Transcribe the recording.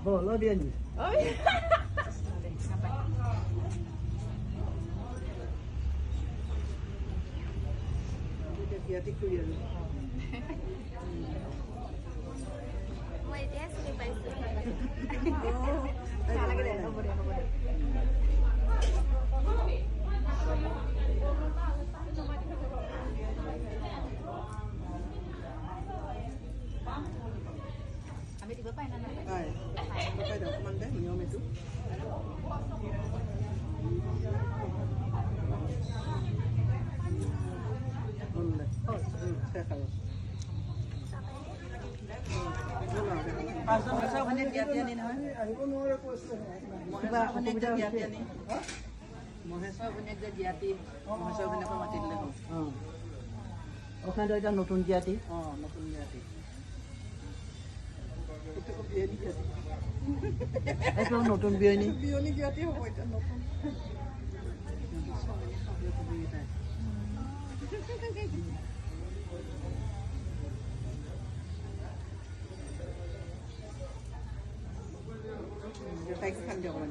Bỏ lo điên nhỉ? Dia tikku ya. Mau dia sih pasti. Oh, Salah kita, no boleh. Ambil tiga apa yang nana? Ai, pakai dah kemana dah? Minum itu. Boleh. Saya kalau. Pasal pasal mana dia ni nama? Sebab mana dia ni? Mohesa punya jati. Mohesa punya apa mati dulu. ওখানে এটা নতুন জাতি নতুন জাতি এটা তো বিয়ানি জাতি এটা নতুন বিয়ানি বিয়ানি জাতি হবে এটা নতুন Thanks, Kang Jong-un.